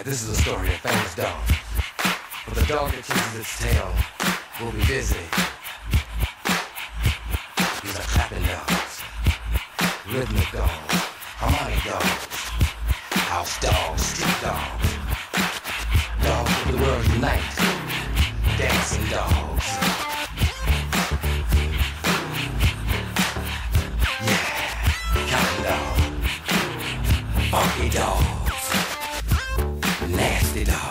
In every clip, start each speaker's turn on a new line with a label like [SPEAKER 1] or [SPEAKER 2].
[SPEAKER 1] This is a story of famous dog. But the dog that chases its tail will be busy. These are clapping dogs, rhythmic dogs, harmonic dogs, house dogs, street dogs, dogs of the world unite, dancing dogs. Yeah, counting dogs, funky dogs, nasty dogs.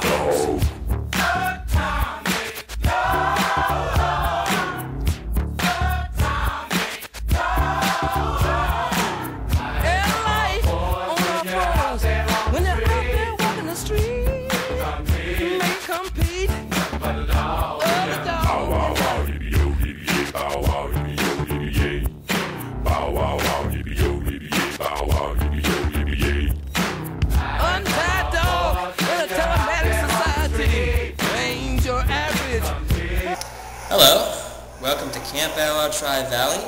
[SPEAKER 2] Hello, welcome to Camp Bow Wow Tri-Valley,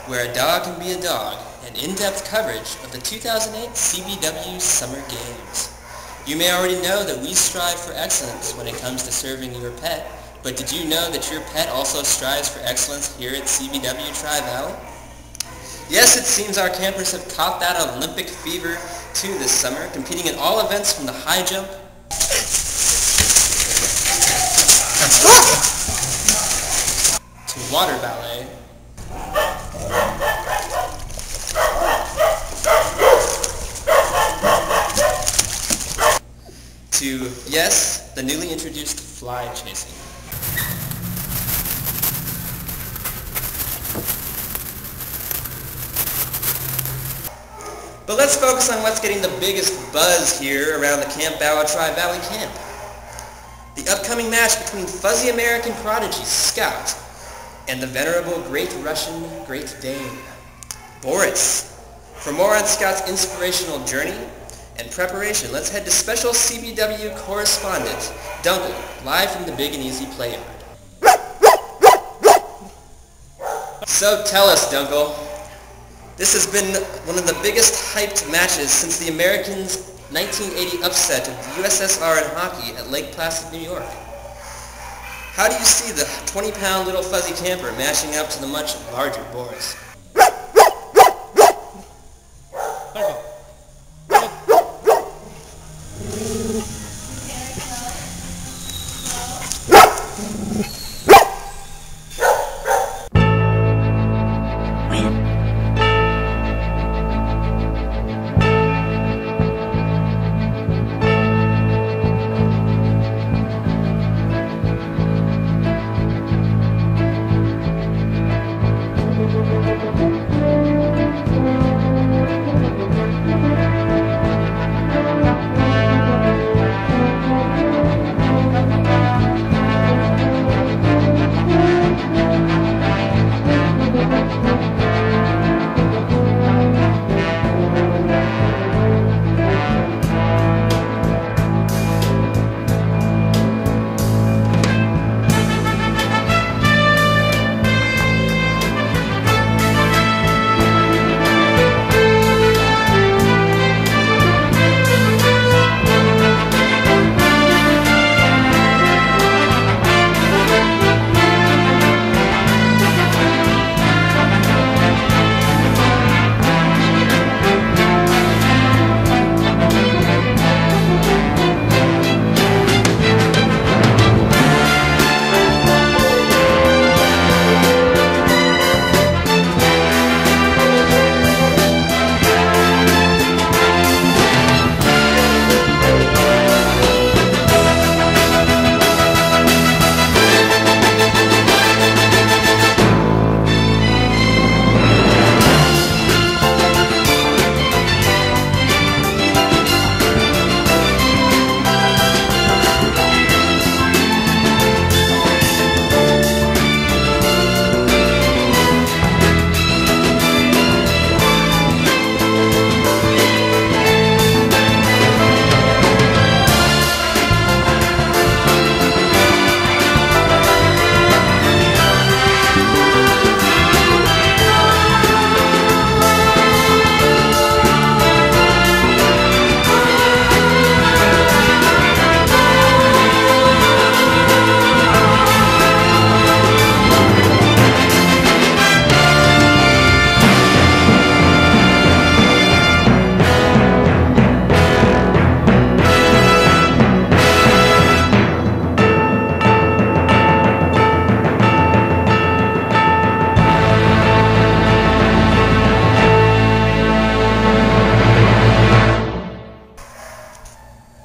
[SPEAKER 2] where a dog can be a dog, and in-depth coverage of the 2008 CBW Summer Games. You may already know that we strive for excellence when it comes to serving your pet, but did you know that your pet also strives for excellence here at CBW Tri-Valley? Yes, it seems our campers have caught that Olympic fever too this summer, competing in all events from the high jump to water ballet, to, yes, the newly introduced fly chasing. But let's focus on what's getting the biggest buzz here around the Camp Bow Wow Tri-Valley camp. The upcoming match between fuzzy American prodigy Scout and the venerable Great Russian Great Dane, Boris. For more on Scout's inspirational journey and preparation, let's head to special CBW correspondent Dunkel, live from the Big and Easy Play Yard. So tell us, Dunkel, this has been one of the biggest hyped matches since the Americans' 1980 upset of the USSR in hockey at Lake Placid, New York. How do you see the 20-pound little fuzzy camper mashing up to the much larger Boris?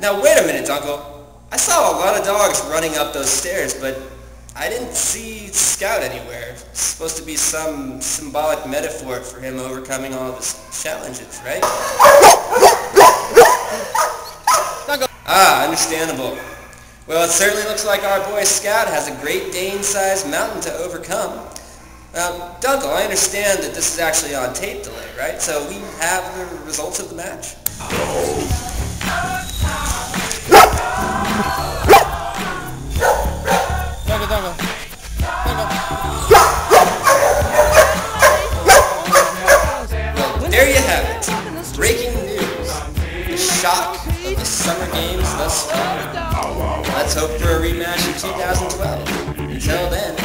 [SPEAKER 2] Now wait a minute, Dunkel. I saw a lot of dogs running up those stairs, but I didn't see Scout anywhere. It's supposed to be some symbolic metaphor for him overcoming all of his challenges, right? Ah, understandable. Well, it certainly looks like our boy Scout has a Great Dane-sized mountain to overcome. Dunkel, I understand that this is actually on tape delay, right? So we have the results of the match? Well, there you have it. Breaking news. The shock of the Summer Games thus far. Let's hope for a rematch in 2012. Until then,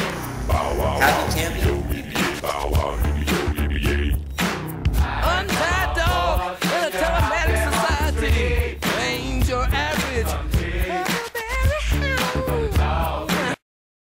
[SPEAKER 2] happy camping.